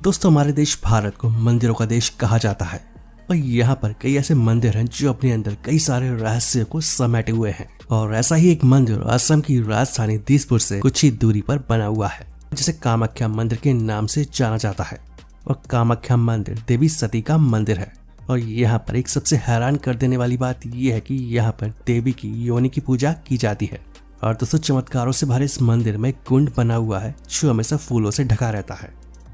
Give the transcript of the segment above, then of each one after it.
दोस्तों, हमारे देश भारत को मंदिरों का देश कहा जाता है और यहाँ पर कई ऐसे मंदिर हैं जो अपने अंदर कई सारे रहस्यों को समेटे हुए हैं। और ऐसा ही एक मंदिर असम की राजधानी दिसपुर से कुछ ही दूरी पर बना हुआ है, जिसे कामाख्या मंदिर के नाम से जाना जाता है। और कामाख्या मंदिर देवी सती का मंदिर है। और यहाँ पर एक सबसे हैरान कर देने वाली बात यह है कि यहाँ पर देवी की योनि की पूजा की जाती है। और दोस्तों, चमत्कारों से भरे इस मंदिर में कुंड बना हुआ है जो हमेशा फूलों से ढका रहता है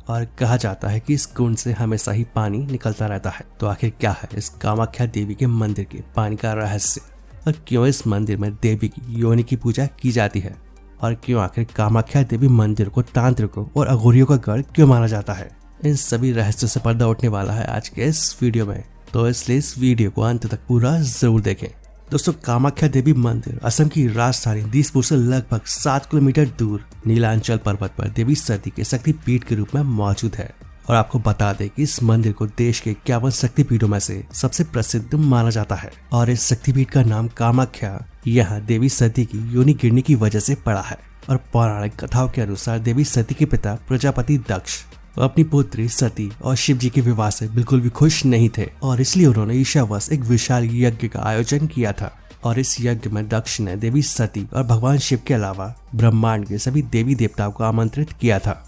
और कहा जाता है कि इस कुंड से हमेशा ही पानी निकलता रहता है। तो आखिर क्या है इस कामाख्या देवी के मंदिर के पानी का रहस्य, और क्यों इस मंदिर में देवी की योनि की पूजा की जाती है, और क्यों आखिर कामाख्या देवी मंदिर को तांत्रिकों और अघोरियों का गढ़ क्यों माना जाता है, इन सभी रहस्यों से पर्दा उठने वाला है आज के इस वीडियो में। तो इसलिए इस वीडियो को अंत तक पूरा जरूर देखें। दोस्तों, कामाख्या देवी मंदिर असम की राजधानी दिसपुर से लगभग 7 किलोमीटर दूर नीलांचल पर्वत पर देवी सती के शक्तिपीठ के रूप में मौजूद है। और आपको बता दें कि इस मंदिर को देश के 51 शक्तिपीठों में से सबसे प्रसिद्ध माना जाता है। और इस शक्तिपीठ का नाम कामाख्या यहाँ देवी सती की योनि गिरने की वजह से पड़ा है। और पौराणिक कथाओं के अनुसार देवी सती के पिता प्रजापति दक्ष अपनी पुत्री सती और शिव जी के विवाह से बिल्कुल भी खुश नहीं थे, और इसलिए उन्होंने ईशावश एक विशाल यज्ञ का आयोजन किया था। और इस यज्ञ में दक्ष ने देवी सती और भगवान शिव के अलावा ब्रह्मांड के सभी देवी देवताओं को आमंत्रित किया था।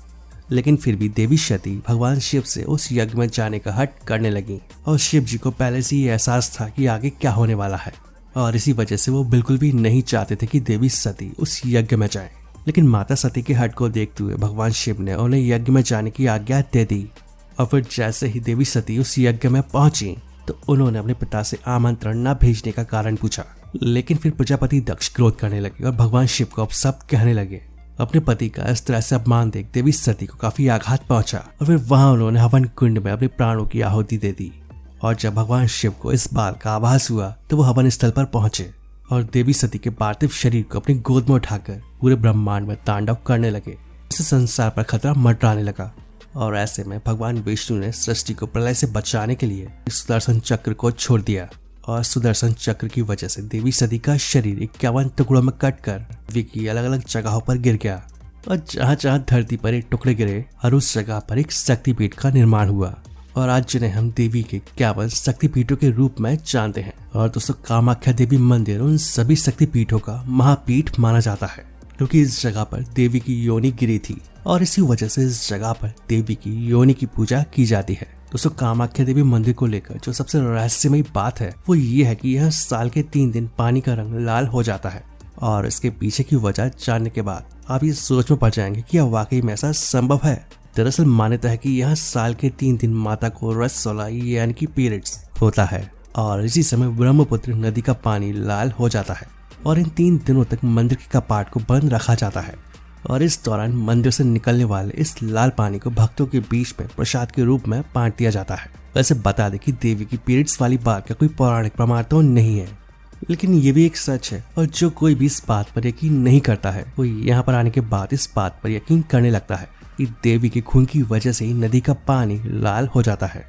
लेकिन फिर भी देवी सती भगवान शिव से उस यज्ञ में जाने का हट करने लगी। और शिव जी को पहले से ही एहसास था कि आगे क्या होने वाला है, और इसी वजह से वो बिल्कुल भी नहीं चाहते थे कि देवी सती उस यज्ञ में जाए। लेकिन माता सती के हट को देखते हुए भगवान शिव ने उन्हें यज्ञ में जाने की आज्ञा दे दी। और फिर जैसे ही देवी सती उस यज्ञ में पहुंची तो उन्होंने अपने पिता से आमंत्रण न भेजने का कारण पूछा। लेकिन फिर प्रजापति दक्ष क्रोध करने लगे और भगवान शिव को अब सब कहने लगे। अपने पति का इस तरह से अपमान देख देवी सती को काफी आघात पहुंचा, और फिर वहां उन्होंने हवन कुंड में अपने प्राणों की आहुति दे दी। और जब भगवान शिव को इस बात का आभास हुआ तो वो हवन स्थल पर पहुंचे और देवी सती के पार्थिव शरीर को अपनी गोद में उठाकर पूरे ब्रह्मांड में तांडव करने लगे। इससे संसार पर खतरा मंडराने लगा। और ऐसे में भगवान विष्णु ने सृष्टि को प्रलय से बचाने के लिए सुदर्शन चक्र को छोड़ दिया। और सुदर्शन चक्र की वजह से देवी सती का शरीर 51 टुकड़ों में कटकर पृथ्वी की अलग अलग जगहों पर गिर गया। और जहाँ जहाँ धरती पर एक टुकड़े गिरे और उस जगह पर एक शक्तिपीठ का निर्माण हुआ। और आज जिन्हें हम देवी के 51 शक्तिपीठों के रूप में जानते हैं। और दोस्तों, कामाख्या देवी मंदिर उन सभी शक्तिपीठों का महापीठ माना जाता है, क्योंकि इस जगह पर देवी की योनि गिरी थी और इसी वजह से इस जगह पर देवी की योनि की पूजा की जाती है। दोस्तों, कामाख्या देवी मंदिर को लेकर जो सबसे रहस्यमयी बात है वो ये है कि यह साल के 3 दिन पानी का रंग लाल हो जाता है। और इसके पीछे की वजह जानने के बाद आप ये सोच में पड़ जाएंगे कि यह वाकई में ऐसा संभव है। दरअसल मान्यता है कि यहाँ साल के 3 दिन माता को रजस्वला यानी कि पीरियड्स होता है, और इसी समय ब्रह्मपुत्र नदी का पानी लाल हो जाता है। और इन 3 दिनों तक मंदिर के कपाट को बंद रखा जाता है। और इस दौरान मंदिर से निकलने वाले इस लाल पानी को भक्तों के बीच में प्रसाद के रूप में बांट दिया जाता है। वैसे बता दें कि देवी की पीरियड्स वाली बात का कोई पौराणिक प्रमाण तो नहीं है, लेकिन ये भी एक सच है। और जो कोई भी इस बात पर यकीन नहीं करता है वो यहाँ पर आने के बाद इस बात पर यकीन करने लगता है कि देवी के खून की वजह से ही नदी का पानी लाल हो जाता है।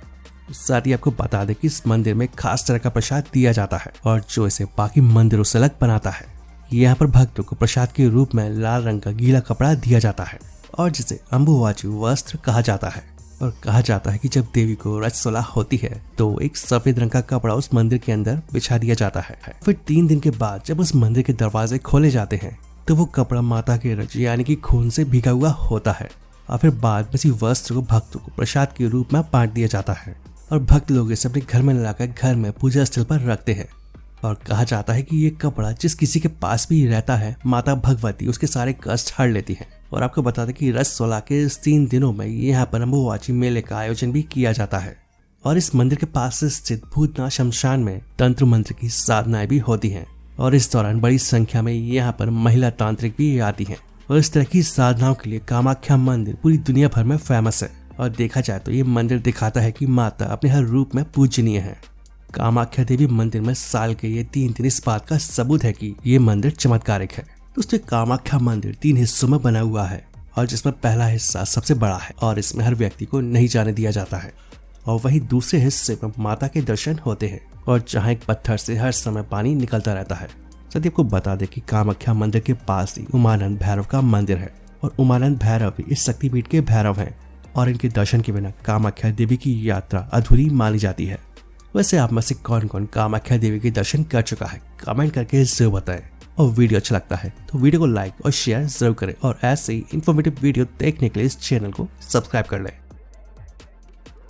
साथ ही आपको बता दें कि इस मंदिर में खास तरह का प्रसाद दिया जाता है, और जो इसे बाकी मंदिरों से अलग बनाता है, यहाँ पर भक्तों को प्रसाद के रूप में लाल रंग का गीला कपड़ा दिया जाता है, और जिसे अम्बुवाचू वस्त्र कहा जाता है। और कहा जाता है कि जब देवी को रजस्वला होती है तो एक सफेद रंग का कपड़ा उस मंदिर के अंदर बिछा दिया जाता है। फिर 3 दिन के बाद जब उस मंदिर के दरवाजे खोले जाते हैं तो वो कपड़ा माता के रज यानी कि खून से भीगा हुआ होता है। और फिर बाद में इसी वस्त्र को भक्तों को प्रसाद के रूप में बांट दिया जाता है, और भक्त लोग इसे अपने घर में लाकर घर में पूजा स्थल पर रखते हैं। और कहा जाता है कि ये कपड़ा जिस किसी के पास भी रहता है, माता भगवती उसके सारे कष्ट हर लेती हैं। और आपको बता दें कि रजस्वला के इस 3 दिनों में यहाँ पर अम्बुवाची मेले का आयोजन भी किया जाता है। और इस मंदिर के पास स्थित भूतनाथ शमशान में तंत्र मंत्र की साधनाएं भी होती हैं। और इस दौरान बड़ी संख्या में यहाँ पर महिला तांत्रिक भी आती हैं। और इस तरह की साधनाओं के लिए कामाख्या मंदिर पूरी दुनिया भर में फेमस है। और देखा जाए तो ये मंदिर दिखाता है कि माता अपने हर रूप में पूजनीय है। कामाख्या देवी मंदिर में साल के ये 3 दिन इस बात का सबूत है कि ये मंदिर चमत्कारिक है। दोस्तों, कामाख्या मंदिर 3 हिस्सों में बना हुआ है, और जिसमें पहला हिस्सा सबसे बड़ा है और इसमें हर व्यक्ति को नहीं जाने दिया जाता है। और वही दूसरे हिस्से में माता के दर्शन होते हैं, और जहाँ एक पत्थर से हर समय पानी निकलता रहता है। साथ ही आपको बता दें कि कामाख्या मंदिर के पास ही उमानंद भैरव का मंदिर है, और उमानंद भैरव भी इस शक्तिपीठ के भैरव हैं। और इनके दर्शन के बिना कामाख्या देवी की यात्रा अधूरी मानी जाती है। वैसे आप में से कौन कौन कामाख्या देवी के दर्शन कर चुका है, कमेंट करके जरूर बताएं। और वीडियो अच्छा लगता है तो वीडियो को लाइक और शेयर जरूर करें और ऐसे ही इंफॉर्मेटिव वीडियो देखने के लिए इस चैनल को सब्सक्राइब कर लें।